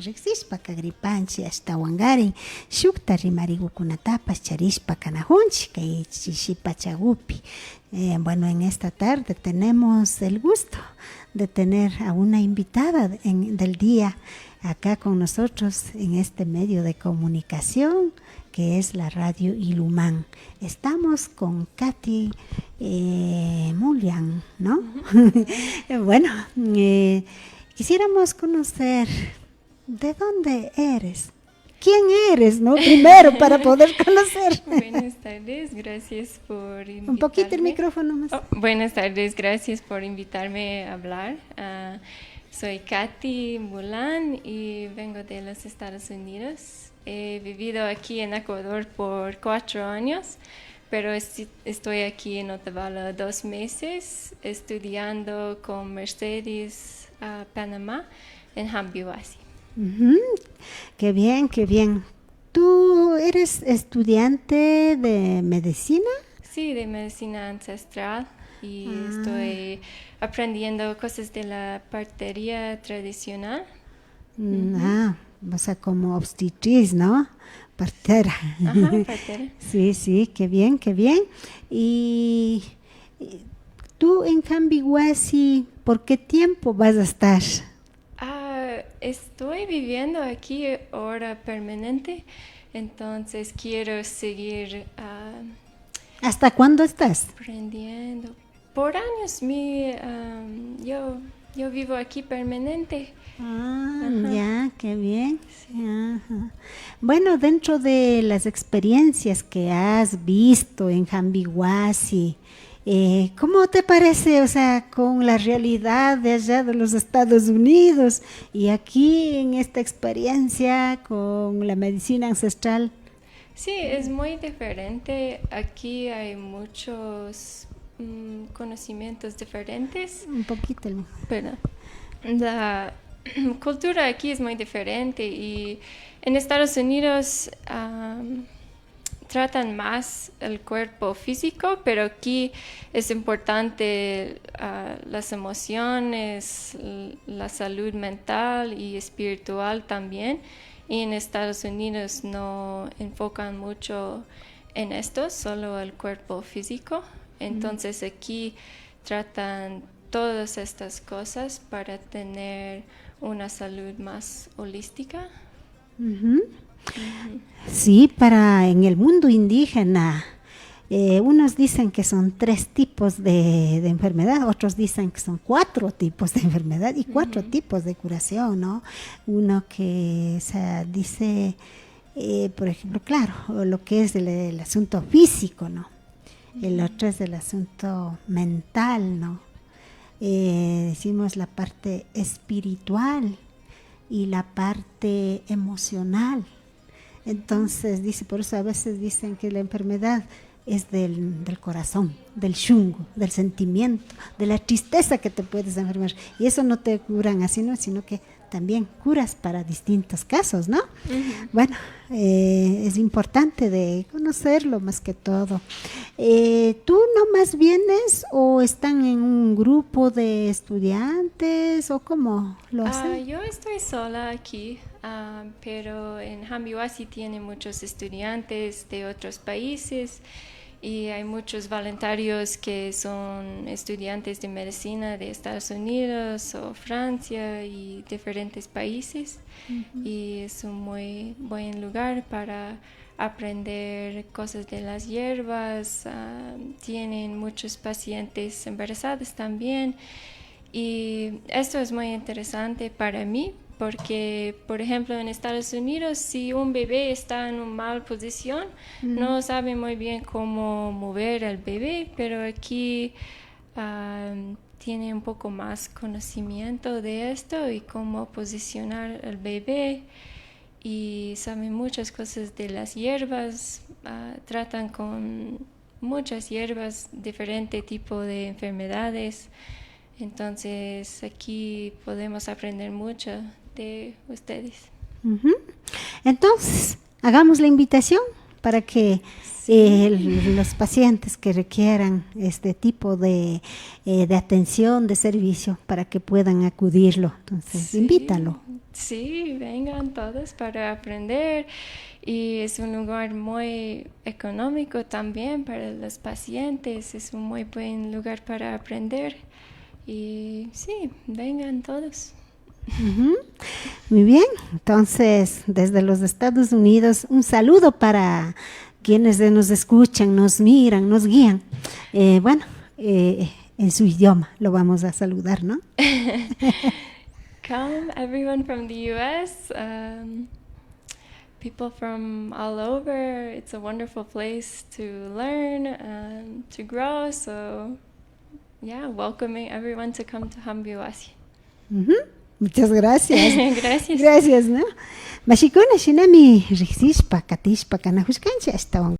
riqsishpa kagripanchik hasta wangarin shukta rimarikukunatapas charishpa kanajunchik kay Shishipachagupi. Bueno, en esta tarde tenemos el gusto de tener a una invitada del día acá con nosotros en este medio de comunicación que es la Radio Ilumán. Estamos con Katy Mulian, ¿no? Bueno, quisiéramos conocer de dónde eres. ¿Quién eres, no? Primero, para poder conocer. Buenas tardes, gracias por invitarme. Un poquito el micrófono más. Buenas tardes, gracias por invitarme a hablar. Soy Katy Mulan y vengo de los Estados Unidos. He vivido aquí en Ecuador por 4 años, pero estoy aquí en Otavalo 2 meses estudiando con Mercedes a Panamá en Hambiwasi. Qué bien, qué bien. ¿Tú eres estudiante de medicina? Sí, de medicina ancestral y estoy aprendiendo cosas de la partería tradicional. O sea, como obstetriz, ¿no? Partera. Ajá, partera. Sí, sí, qué bien, qué bien. Y tú en Hambiwasi, ¿por qué tiempo vas a estar? Estoy viviendo aquí ahora permanente, entonces quiero seguir ¿Hasta cuándo estás? aprendiendo. Por años, yo vivo aquí permanente. Ya, qué bien. Sí. Ajá. Bueno, dentro de las experiencias que has visto en Hambiwasi, ¿cómo te parece, o sea, con la realidad de allá de los Estados Unidos y aquí en esta experiencia con la medicina ancestral? Sí, es muy diferente. Aquí hay muchos conocimientos diferentes. Un poquito. Pero la cultura aquí es muy diferente y en Estados Unidos tratan más el cuerpo físico, pero aquí es importante las emociones, la salud mental y espiritual también. Y en Estados Unidos no enfocan mucho en esto, solo el cuerpo físico. Entonces aquí tratan todas estas cosas para tener una salud más holística. Sí, en el mundo indígena, unos dicen que son 3 tipos de enfermedad, otros dicen que son 4 tipos de enfermedad y 4 tipos de curación, ¿no? Uno que, o sea, dice, por ejemplo, claro, lo que es el asunto físico, ¿no? El otro es el asunto mental, ¿no? Decimos la parte espiritual y la parte emocional. Entonces, dice, por eso a veces dicen que la enfermedad es del corazón, del shungo, del sentimiento, de la tristeza que te puedes enfermar. Y eso no te curan así, ¿no? Sino que también curas para distintos casos, ¿no? Bueno, es importante de conocerlo más que todo. ¿Tú nomás vienes o están en un grupo de estudiantes o cómo lo hacen? Yo estoy sola aquí, pero en Hambiwasi tiene muchos estudiantes de otros países y hay muchos voluntarios que son estudiantes de medicina de Estados Unidos o Francia y diferentes países. Y es un muy buen lugar para aprender cosas de las hierbas. Tienen muchos pacientes embarazados también y esto es muy interesante para mí porque, por ejemplo, en Estados Unidos, si un bebé está en una mala posición, no sabe muy bien cómo mover al bebé, pero aquí tiene un poco más conocimiento de esto y cómo posicionar al bebé y saben muchas cosas de las hierbas, tratan con muchas hierbas, diferente tipo de enfermedades. Entonces aquí podemos aprender mucho de ustedes. Entonces, hagamos la invitación para que los pacientes que requieran este tipo de atención, de servicio, para que puedan acudirlo. Entonces, invítalo. Sí, vengan todos para aprender. Y es un lugar muy económico también para los pacientes. Es un muy buen lugar para aprender. Y sí, vengan todos. Muy bien, entonces desde los Estados Unidos un saludo para quienes nos escuchan, nos miran, nos guían. En su idioma lo vamos a saludar, ¿no? Come everyone from the US, people from all over. It's a wonderful place to learn and to grow. So yeah, welcoming everyone to come to Hambiwasi. Muchas gracias. Gracias. Gracias, ¿no? Mashikuna shinami riksishpa katishpa kanahushkancha estaban